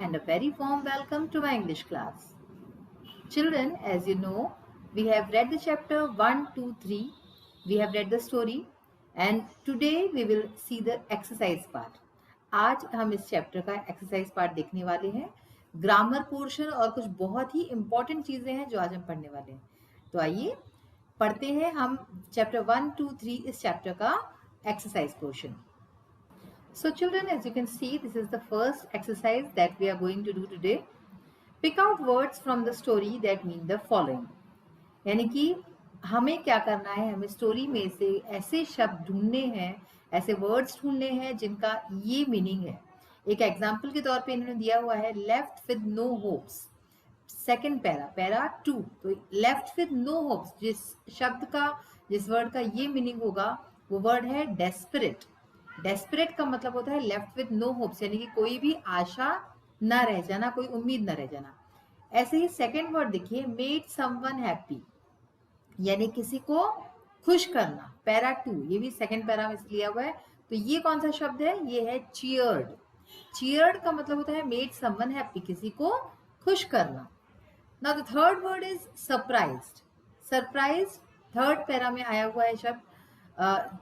and a very warm welcome to my English class. Children, as you know, we have read the chapter 1, 2, 3. We have read the story and today we will see the exercise part. आज हम इस chapter का exercise part देखने वाले हैं. Grammar portion और कुछ बहुत ही इंपॉर्टेंट चीजें हैं जो आज हम पढ़ने वाले हैं. तो आइए पढ़ते हैं हम चैप्टर 1, 2, 3 इस चैप्टर का exercise portion. So children, as you can see, this is the first exercise that we are going to do today. Pick out words from the story that mean the following. यानी कि हमें क्या करना है, हमें story में से ऐसे शब्द ढूंढने हैं, ऐसे वर्ड्स ढूंढने हैं जिनका ये मीनिंग है. एक एग्जाम्पल के तौर पे इन्होंने दिया हुआ है left with no hopes. Second para 2. तो लेफ्ट विद नो होप्स, जिस वर्ड का ये मीनिंग होगा वो वर्ड है डेस्परेट. डेस्परेट का मतलब होता है लेफ्ट विद नो होप्स, यानी कि कोई भी आशा ना रह जाना, कोई उम्मीद ना रह जाना. ऐसे ही सेकंड वर्ड देखिए मेड समवन हैप्पी, यानी किसी को खुश करना. पैरा 2, ये भी सेकंड पैरा में लिया हुआ है. तो ये कौन सा शब्द है? ये है चीयर्ड. चीयर्ड का मतलब होता है मेड समवन हैप्पी, किसी को खुश करना. Now the third word is surprised. Surprised third para में आया हुआ है शब्द.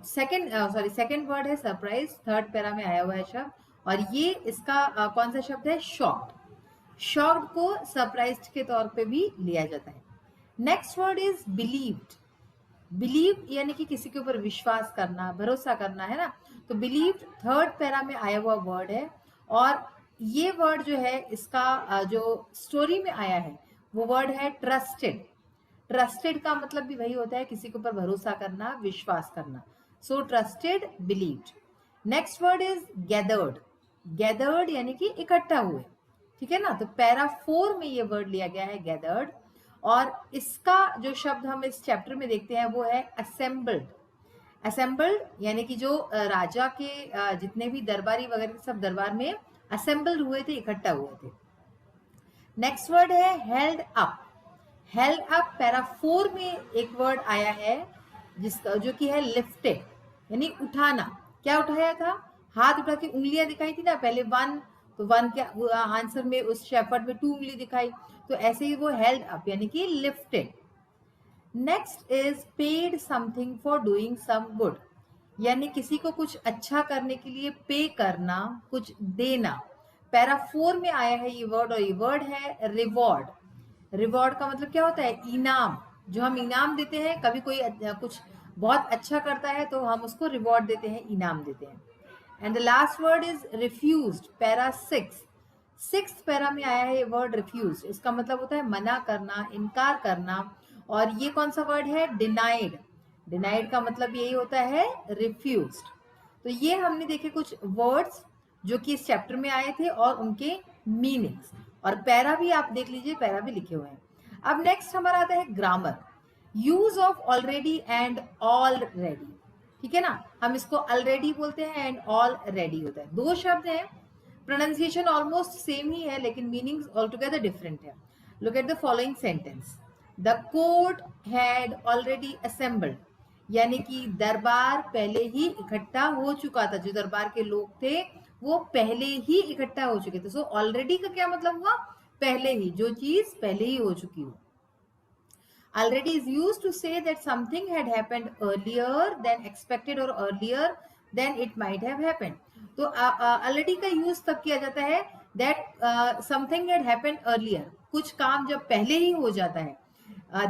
सेकेंड वर्ड है सरप्राइज, थर्ड पैरा में आया हुआ है शब्द. और ये इसका कौन सा शब्द है? शॉक्ड. शॉक्ड को सरप्राइज्ड के तौर पे भी लिया जाता है. Next word is believed. Believe यानी कि किसी के ऊपर विश्वास करना, भरोसा करना, है ना. तो बिलीव्ड थर्ड पैरा में आया हुआ वर्ड है. और ये वर्ड जो है इसका जो स्टोरी में आया है वो वर्ड है ट्रस्टेड. ट्रस्टेड का मतलब भी वही होता है किसी के ऊपर भरोसा करना, विश्वास करना. So trusted, believed. Next word is gathered. Gathered यानी कि इकट्ठा हुए, ठीक है ना. तो पैरा 4 में ये वर्ड लिया गया है गैदर्ड. और इसका जो शब्द हम इस चैप्टर में देखते हैं वो है असेंबल्ड. असेंबल्ड यानी कि जो राजा के जितने भी दरबारी वगैरह सब दरबार में असेंबल्ड हुए थे, इकट्ठा हुए थे. नेक्स्ट वर्ड है held up. Held up para 4 में एक वर्ड आया है जिसका जो कि है लिफ्टेड, यानी उठाना. क्या उठाया था? हाथ उठा के उंगलियां दिखाई थी ना पहले 1, तो 1 के आंसर में उस शेफर्ड में 2 उंगली दिखाई. तो ऐसे ही वो हेल्ड अप यानी कि lifted. Next is paid something for doing some good, यानी किसी को कुछ अच्छा करने के लिए पे करना, कुछ देना. पैरा 4 में आया है ये वर्ड और ये वर्ड है रिवॉर्ड. रिवॉर्ड का मतलब क्या होता है? इनाम. जो हम इनाम देते हैं, कभी कोई कुछ बहुत अच्छा करता है तो हम उसको रिवॉर्ड देते हैं, इनाम देते हैं. And the last word is refused. Para 6 para में आया है ये वर्ड रिफ्यूज. इसका मतलब होता है मना करना, इनकार करना. और ये कौन सा वर्ड है? डिनाइड. डिनाइड का मतलब यही होता है रिफ्यूज्ड. तो ये हमने देखे कुछ वर्ड्स जो कि इस चैप्टर में आए थे और उनके मीनिंग्स. और पैरा भी आप देख लीजिए, पैरा भी लिखे हुए हैं. अब नेक्स्ट हमारा आता है grammar. Use of already and already, ठीक है ना. हम इसको ऑलरेडी बोलते हैं एंड ऑलरेडी होता है. 2 शब्द हैं, प्रोनाउंसिएशन ऑलमोस्ट सेम ही है लेकिन मीनिंग्स ऑल टुगेदर डिफरेंट है. Look at the following sentence. The court had already assembled, यानी कि दरबार पहले ही इकट्ठा हो चुका था. जो दरबार के लोग थे वो पहले ही इकट्ठा हो चुके थे. सो ऑलरेडी का क्या मतलब हुआ? पहले ही, जो चीज पहले ही हो चुकी हो. Already is used to say that something had happened earlier than expected or earlier than it might have happened. तो already का यूज तब किया जाता है that something had happened earlier, कुछ काम जब पहले ही हो जाता है.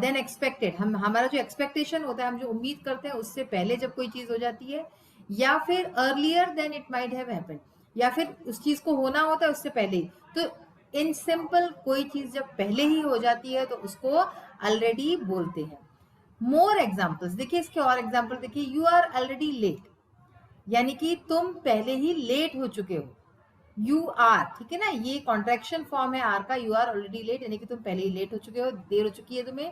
then expected, हमारा जो expectation होता है, हम जो उम्मीद करते हैं उससे पहले जब कोई चीज हो जाती है. या फिर earlier than it might have happened, या फिर उस चीज को होना होता है उससे पहले ही. तो इन सिंपल कोई चीज जब पहले ही हो जाती है तो उसको ऑलरेडी बोलते हैं. मोर एग्जाम्पल्स देखिए, इसके और एग्जाम्पल देखिए. यू आर ऑलरेडी लेट, यानी कि तुम पहले ही लेट हो चुके हो. यू आर, ठीक है ना, ये कॉन्ट्रैक्शन फॉर्म है आर का. यू आर ऑलरेडी लेट यानी कि तुम पहले ही लेट हो चुके हो, देर हो चुकी है तुम्हें.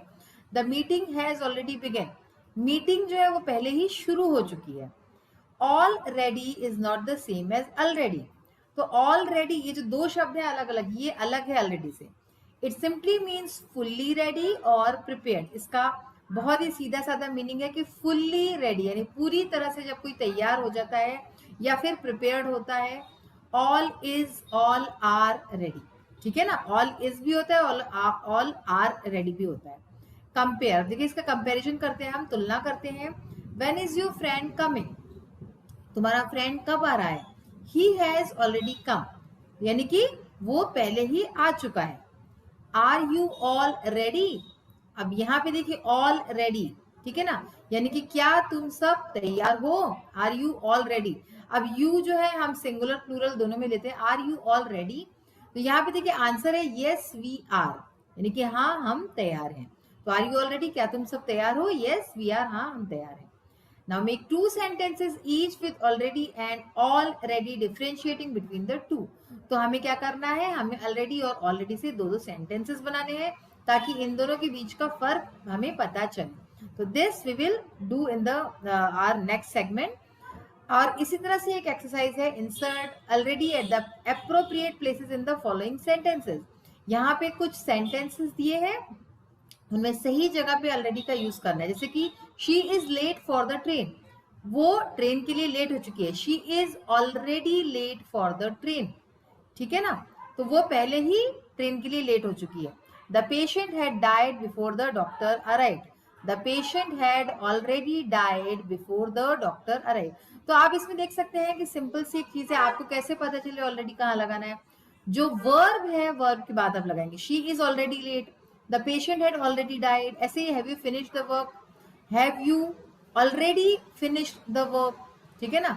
The meeting has already begun, meeting जो है वो पहले ही शुरू हो चुकी है. Already is not the same as already. तो ऑलरेडी ये जो 2 शब्द हैं अलग अलग, ये अलग है ऑलरेडी से. It simply means fully ready और प्रिपेयर्ड. इसका बहुत ही सीधा साधा मीनिंग है कि फुल्ली रेडी यानी पूरी तरह से जब कोई तैयार हो जाता है या फिर प्रिपेयर्ड होता है. All is, all are ready, ठीक है ना, ऑल इज भी होता है, ऑल आर रेडी भी होता है। कंपेयर, देखिए इसका कंपैरिजन करते हैं हम, तुलना करते हैं। When is your friend coming, तुम्हारा फ्रेंड कब आ रहा है? ही हैज ऑलरेडी कम, यानी कि वो पहले ही आ चुका है। आर यू ऑल रेडी, अब यहाँ पे देखिए ऑल रेडी, ठीक है ना, यानी कि क्या तुम सब तैयार हो? आर यू ऑल रेडी, अब यू जो है हम सिंगुलर प्लूरल दोनों में लेते हैं, आर यू ऑल रेडी, तो यहाँ पे देखिए आंसर है यस वी आर, यानी कि हाँ हम तैयार हैं। तो आर यू ऑल रेडी, क्या तुम सब तैयार हो? यस वी आर, हाँ हम तैयार हैं। Now make two sentences each with already and already differentiating between the two. तो हमें क्या करना है, हमें already और already से दो sentences बनाने हैं ताकि इन दोनों के बीच का फर्क हमें पता चले। तो this we will do in the our next segment. और इसी तरह से एक एक्सरसाइज है, insert already at the appropriate places in the following sentences. यहाँ पे कुछ sentences दिए हैं, उनमें सही जगह पे ऑलरेडी का यूज करना है। जैसे कि she is late for the train, वो ट्रेन के लिए लेट हो चुकी है, she is already late for the train, ठीक है ना, तो वो पहले ही ट्रेन के लिए लेट हो चुकी है। The patient had died before the doctor arrived, the patient had already died before the doctor arrived. तो आप इसमें देख सकते हैं कि सिंपल सी एक चीज है, आपको कैसे पता चले ऑलरेडी कहाँ लगाना है। जो वर्ब है, वर्ब के बाद आप लगाएंगे, she is already late, the patient had already died, ऐसे ही have you finished the work, have you already finished the work, ठीक है ना,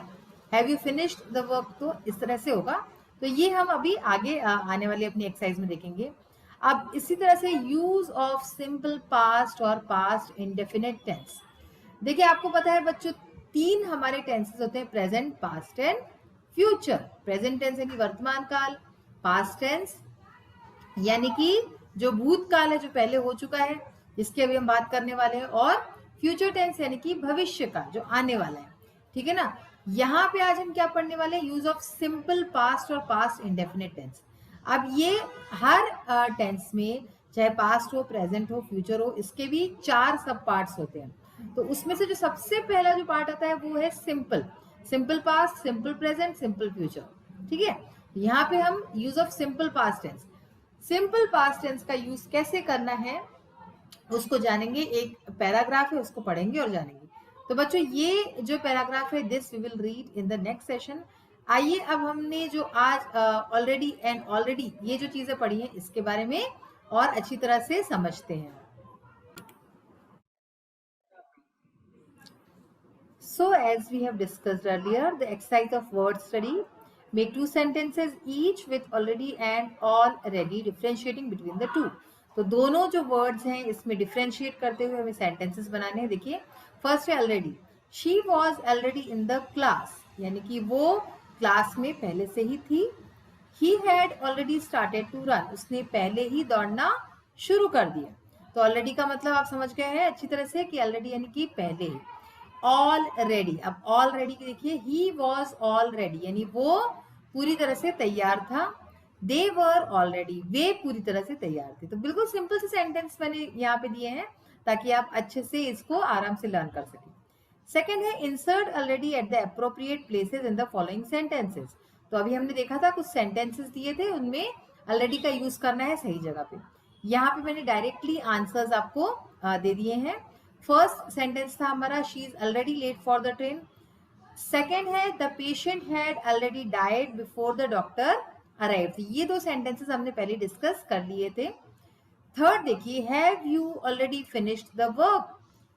have you finished the work, तो इस तरह से होगा। तो ये हम अभी आगे आने वाली अपनी एक्सरसाइज में देखेंगे। अब इसी तरह से यूज ऑफ सिंपल पास्ट और पास्ट इंडेफिनिट टेंस। देखिए आपको पता है बच्चों, तीन हमारे टेंसेस होते हैं, present, past and future. Present tense यानी वर्तमान काल, पास्ट टेंस यानी कि जो भूतकाल है, जो पहले हो चुका है, जिसकी अभी हम बात करने वाले हैं, और फ्यूचर टेंस यानी कि भविष्य का, जो आने वाला है, ठीक है ना। यहाँ पे आज हम क्या पढ़ने वाले हैं, यूज ऑफ सिंपल पास्ट और पास्ट इंडेफिनिट टेंस। अब ये हर टेंस में, चाहे पास्ट हो, प्रेजेंट हो, फ्यूचर हो, इसके भी चार सब पार्ट्स होते हैं। तो उसमें से जो सबसे पहला जो पार्ट आता है वो है simple, simple past, simple present, simple future, ठीक है। यहाँ पे हम use of simple past tense, simple past tense का यूज कैसे करना है उसको जानेंगे। एक पैराग्राफ है, उसको पढ़ेंगे और जानेंगे। तो बच्चों ये जो पैराग्राफ है, this we will read in the next session. आइए अब हमने जो आज ऑलरेडी एंड ऑलरेडी ये जो चीजें पढ़ी हैं, इसके बारे में और अच्छी तरह से समझते हैं। So as we have discussed earlier, the exercise of word study, make two sentences each with already and already, differentiating between the two. तो दोनों जो वर्ड्स हैं इसमें डिफरेंशिएट करते हुए हमें सेंटेंसेस बनाने हैं। देखिए फर्स्ट है already, she was already in the class, यानी कि वो क्लास में पहले से ही थी। He had already started to run, उसने पहले ही दौड़ना शुरू कर दिया। तो ऑलरेडी का मतलब आप समझ गए हैं अच्छी तरह से कि ऑलरेडी यानी कि पहले ही। ऑलरेडी, अब ऑलरेडी देखिए, ही वॉज ऑलरेडी यानी वो पूरी तरह से तैयार था। दे वर ऑलरेडी, वे पूरी तरह से तैयार थे। तो बिल्कुल सिंपल से सेंटेंस मैंने यहाँ पे दिए हैं ताकि आप अच्छे से इसको आराम से लर्न कर सकें। सेकेंड है insert already at the appropriate places in the following sentences. तो अभी हमने देखा था कुछ सेंटेंसेस दिए थे, उनमें ऑलरेडी का यूज करना है सही जगह पे। यहाँ पे मैंने डायरेक्टली आंसर्स आपको दे दिए हैं। फर्स्ट सेंटेंस था हमारा, she is already late for the train. Second है the patient had already died before the doctor arrived. ये दो सेंटेंसेस हमने पहले डिस्कस कर लिए थे। थर्ड देखिए, have you already finished the work,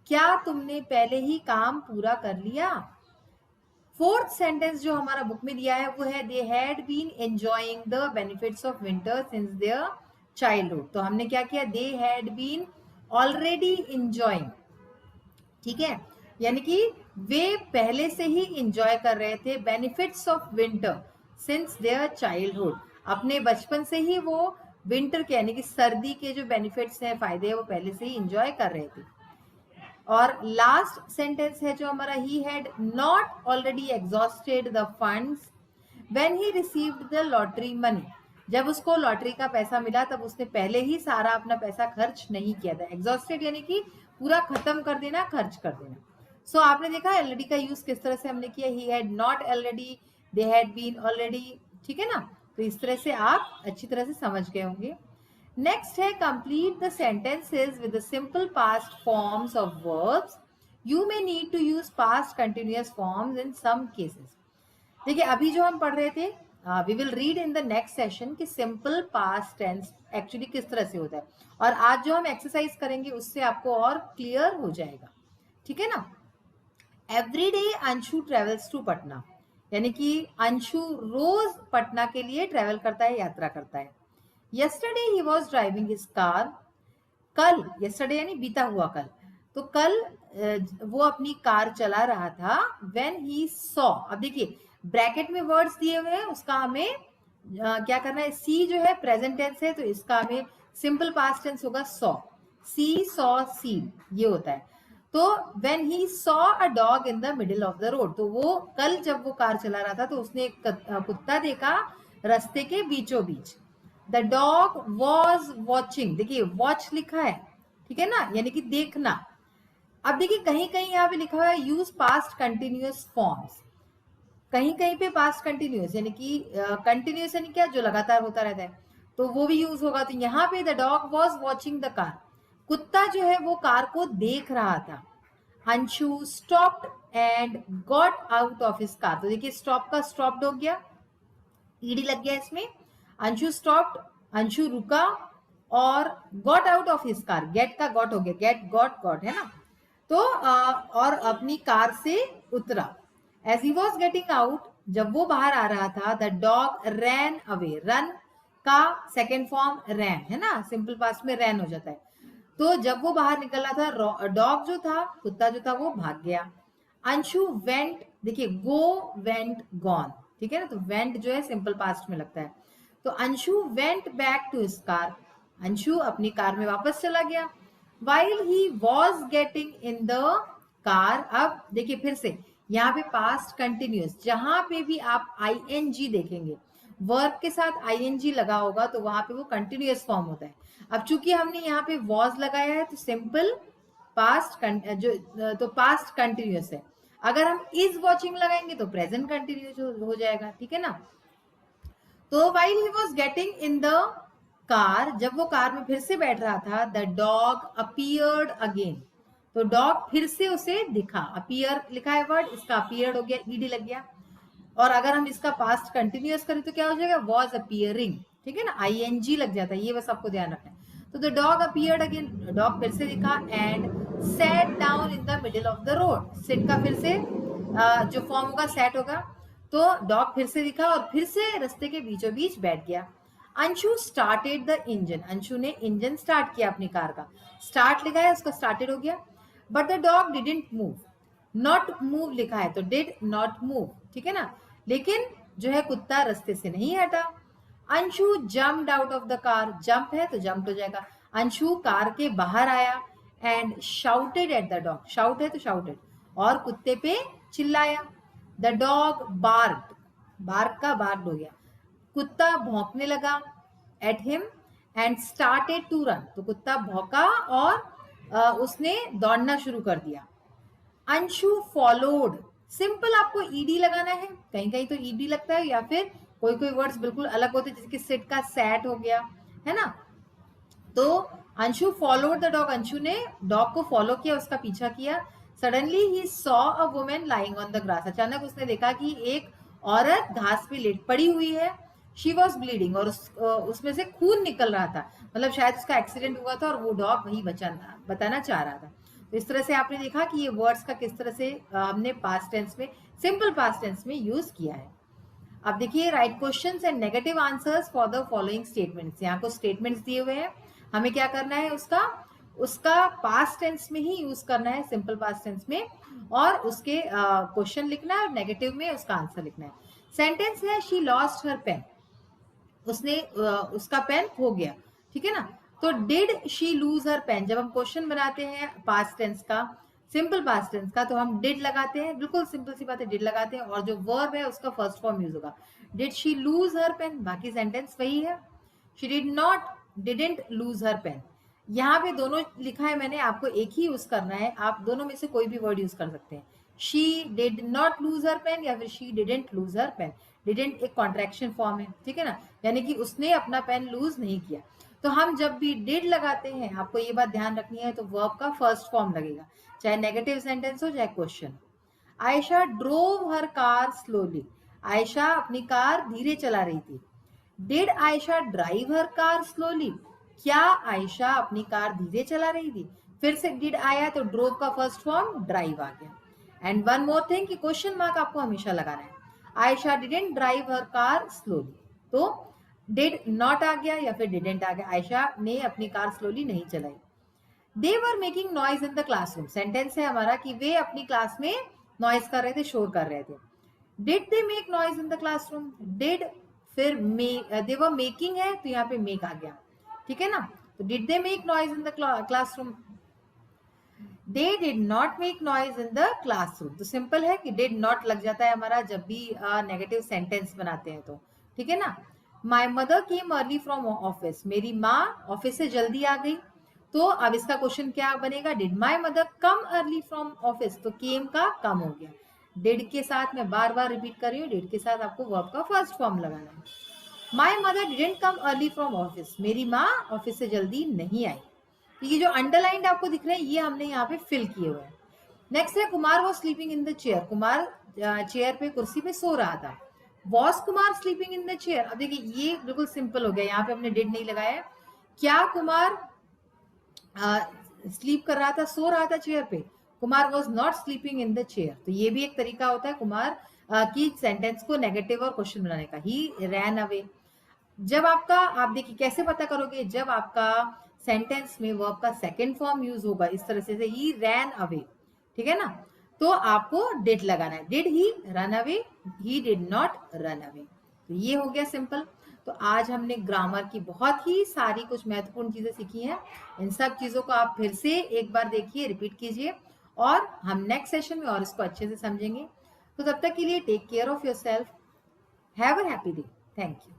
क्या तुमने पहले ही काम पूरा कर लिया। फोर्थ सेंटेंस जो हमारा बुक में दिया है वो है, they had been enjoying the benefits of winter since their childhood. तो हमने क्या किया, they had been already enjoying, ठीक है, यानी कि वे पहले से ही एंजॉय कर रहे थे benefits of winter since their childhood, अपने बचपन से ही वो विंटर के यानी कि सर्दी के जो बेनिफिट्स हैं, फायदे हैं, वो पहले से ही एंजॉय कर रहे थे। और लास्ट सेंटेंस है जो हमारा, ही had not already exhausted the funds when he received the lottery money. जब उसको लॉटरी का पैसा मिला तब उसने पहले ही सारा अपना पैसा खर्च नहीं किया था। एग्जॉस्टेड यानी कि पूरा खत्म कर देना, खर्च कर देना। सो आपने देखा ऑलरेडी का यूज किस तरह से हमने किया, he had not already, they had been already, ठीक है ना। तो इस तरह से आप अच्छी तरह से समझ गए होंगे। नेक्स्ट है complete the sentences with the simple past forms of verbs. You may need to use past continuous forms in some cases. देखिए अभी जो हम पढ़ रहे थे, we will read in the next session कि सिंपल पास्ट टेंस एक्चुअली किस तरह से होता है, और आज जो हम एक्सरसाइज करेंगे उससे आपको और क्लियर हो जाएगा, ठीक है ना। Every day Anshu travels to Patna, यानी कि अंशु रोज पटना के लिए ट्रेवल करता है, यात्रा करता है। Yesterday he was driving his car, कल, यस्टरडे यानी बीता हुआ कल, तो कल वो अपनी कार चला रहा था। व्हेन ही सॉ, अब देखिए ब्रैकेट में वर्ड्स दिए हुए हैं, उसका हमें क्या करना है, सी जो है प्रेजेंट टेंस है तो इसका हमें सिंपल पास्ट टेंस होगा सॉ, सी सॉ सी, ये होता है। तो when he saw a dog in the middle of the road, तो वो कल जब वो कार चला रहा था तो उसने एक कुत्ता देखा रास्ते के बीचों बीच। द डॉग वॉज वॉचिंग, देखिए वॉच लिखा है, ठीक है ना, यानी कि देखना। अब देखिए कहीं कहीं यहाँ पे लिखा हुआ है यूज पास्ट कंटिन्यूअस फॉर्म्स, कहीं कहीं पे पास्ट कंटिन्यूअस यानी कि कंटिन्यूअस यानी क्या, जो लगातार होता रहता है, तो वो भी यूज होगा। तो यहाँ पे the dog was watching the car, कुत्ता जो है वो कार को देख रहा था। Anshu stopped and got out of his car, तो देखिए स्टॉप का स्टॉप्ड हो गया, ईडी लग गया इसमें। अंशु स्टॉप्ड, अंशु रुका, और got out of his car, get का गॉट हो गया, गेट गॉट गॉट है ना। तो और अपनी कार से उतरा। As he was getting out, जब वो बाहर आ रहा था, the dog ran away, run का सेकेंड फॉर्म रैन है ना, सिंपल पास्ट में रैन हो जाता है। तो जब वो बाहर निकल रहा था, डॉग जो था, कुत्ता जो था, वो भाग गया। अंशु वेंट, देखिए गो वेंट गॉन, ठीक है ना, तो वेंट जो है सिंपल पास्ट में लगता है। तो Anshu went back to his car, Anshu अपनी कार में वापस चला गया। While he was getting in the car, अब देखिए फिर से यहाँ पे पास्ट कंटिन्यूअस, जहां पे भी आप आईएनजी देखेंगे, वर्ब के साथ आईएनजी लगा होगा तो वहां पे वो कंटिन्यूअस फॉर्म होता है। अब चूंकि हमने यहाँ पे वॉज लगाया है तो सिंपल पास्ट जो तो पास्ट कंटिन्यूअस है। अगर हम इज वॉचिंग लगाएंगे तो प्रेजेंट कंटिन्यूअस हो जाएगा, ठीक है ना। तो while he was getting in the car, जब वो कार में फिर से बैठ रहा था, द डॉग अपीयर्ड अगेन, तो डॉग फिर से उसे दिखा। अपीयर लिखा है वर्ड, इसका अपीयर्ड हो गया, ईडी लग गया। और अगर हम इसका पास्ट कंटिन्यूअस करें तो क्या हो जाएगा, वॉज अपीयरिंग, ठीक है ना, आईएनजी लग जाता है, ये बस आपको ध्यान रखना है। तो the dog appeared again, dog फिर से दिखा, and sat down in the middle of the road, sit का फिर से जो फॉर्म होगा सैट होगा, तो डॉग फिर से दिखा और फिर से रास्ते के बीचों बीच बैठ गया। Anshu started the engine, Anshu ने इंजन स्टार्ट किया अपनी कार का, स्टार्ट लिखा है उसका स्टार्टेड हो गया। But the dog didn't move, not move लिखा है तो डिड नॉट मूव, ठीक है ना, लेकिन जो है कुत्ता रास्ते से नहीं हटा। Anshu jumped out of the car, jump है तो जंप हो जाएगा, अंशु कार के बाहर आया। And shouted at the dog, shout है तो शाउटेड, और कुत्ते पे चिल्लाया। द डॉग बार्क्ड, बार्क का बार्क्ड हो गया, कुत्ता भौंकने लगा। At him and started to run, तो कुत्ता भौंका और उसने दौड़ना शुरू कर दिया। अंशु फॉलोड, सिंपल आपको ईडी लगाना है, कहीं कहीं तो ईडी लगता है, या फिर कोई कोई वर्ड्स बिल्कुल अलग होते हैं, जैसे कि सिट का सैट हो गया, है ना। तो Anshu followed the dog, Anshu ने डॉग को फॉलो किया, उसका पीछा किया। Suddenly he saw a women lying on the grass, अचानक उसने देखा कि एक औरत घास पे लेट पड़ी हुई है। शी वॉज ब्लीडिंग, और उसमें से खून निकल रहा था, मतलब शायद उसका एक्सीडेंट हुआ था और वो डॉग वही बताना चाह रहा था। तो इस तरह से आपने देखा कि ये वर्ड्स का किस तरह से हमने पास्ट टेंस में, सिंपल पास्ट टेंस में यूज किया है। अब देखिए right questions and negative answers for the following statements, यहाँ कुछ स्टेटमेंट्स दिए हुए हैं, हमें क्या करना है, उसका पास्ट टेंस में ही यूज करना है, सिंपल पास्ट टेंस में, और उसके क्वेश्चन लिखना है और नेगेटिव में उसका आंसर लिखना है। सेंटेंस है शी लॉस्ट हर पेन, उसने उसका पेन खो गया, ठीक है ना। तो did she lose her pen, जब हम क्वेश्चन बनाते हैं पास्ट टेंस का, सिंपल पास्ट टेंस का, तो हम डिड लगाते हैं, बिल्कुल सिंपल सी बात है, डिड लगाते हैं, और जो वर्ब है उसका फर्स्ट फॉर्म यूज होगा, did she lose her pen, बाकी सेंटेंस वही है। She did not didn't lose her pen, यहाँ पे दोनों लिखा है मैंने, आपको एक ही यूज करना है, आप दोनों में से कोई भी वर्ड यूज कर सकते हैं, she did not lose her pen या फिर she didn't lose her pen. Didn't एक कॉन्ट्रैक्शन फॉर्म है, ठीक है ना, यानी कि उसने अपना पेन लूज नहीं किया। तो हम जब भी डिड लगाते हैं, आपको ये बात ध्यान रखनी है, तो वर्ब का फर्स्ट फॉर्म लगेगा, चाहे नेगेटिव सेंटेंस हो चाहे क्वेश्चन। आयशा ड्रोव हर कार स्लोली, आयशा अपनी कार धीरे चला रही थी। Did Ayesha drive her car slowly, क्या आयशा अपनी कार धीरे चला रही थी। फिर से डिड आया तो ड्रोव का फर्स्ट फॉर्म ड्राइव आ गया। एंड वन मोर थिंग कि क्वेश्चन मार्क आपको हमेशा लगाना है। Ayesha didn't drive her car slowly, तो डिड नॉट आ गया या फिर डिडेंट आ गया, आयशा ने अपनी कार स्लोली नहीं चलाई। They were making noise in the classroom, sentence है हमारा कि वे अपनी क्लास में नॉइज कर रहे थे, शोर कर रहे थे। Did they make noise in the classroom, did फिर दे वर मेकिंग है तो यहाँ पे मेक आ गया, ठीक है ना। तो did they make noise in the classroom, they did not make noise in the classroom. तो सिंपल है कि डिड नॉट लग जाता है हमारा जब भी नेगेटिव सेंटेंस बनाते हैं तो, ठीक है ना। My mother came early from office, मेरी माँ ऑफिस से जल्दी आ गई। तो अब इसका क्वेश्चन क्या बनेगा, did my mother come early from office, तो केम का कम हो गया। डिड के साथ मैं बार बार रिपीट कर रही हूँ, डिड के साथ आपको वर्ब का फर्स्ट फॉर्म लगाना है। My mother didn't come early from office, मेरी माँ ऑफिस से जल्दी नहीं आई। ये जो अंडरलाइंड आपको दिख रहे हैं ये हमने यहाँ पे फिल किए हुए हैं। नेक्स्ट है Kumar was sleeping in the chair, Kumar chair पे कुर्सी पे सो रहा था। Was Kumar sleeping in the chair, अब देखिए ये बिल्कुल सिंपल हो गया, यहाँ पे हमने डिड नहीं लगाया। क्या कुमार स्लीप कर रहा था, सो रहा था चेयर पे। Kumar was not sleeping in the chair, तो ये भी एक तरीका होता है कुमार की सेंटेंस को नेगेटिव और क्वेश्चन बनाने का। ही रैन अवे, जब आपका, आप देखिए कैसे पता करोगे, जब आपका सेंटेंस में वर्ब का सेकंड फॉर्म यूज होगा इस तरह से, ही रैन अवे, ठीक है ना, तो आपको डिड लगाना है। Did he run away, he did not run away. तो ये हो गया सिंपल। तो आज हमने ग्रामर की बहुत ही सारी कुछ महत्वपूर्ण चीजें सीखी हैं। इन सब चीजों को आप फिर से एक बार देखिए, रिपीट कीजिए, और हम नेक्स्ट सेशन में और इसको अच्छे से समझेंगे। तो तब तक के लिए take care of yourself, have a happy day, thank you.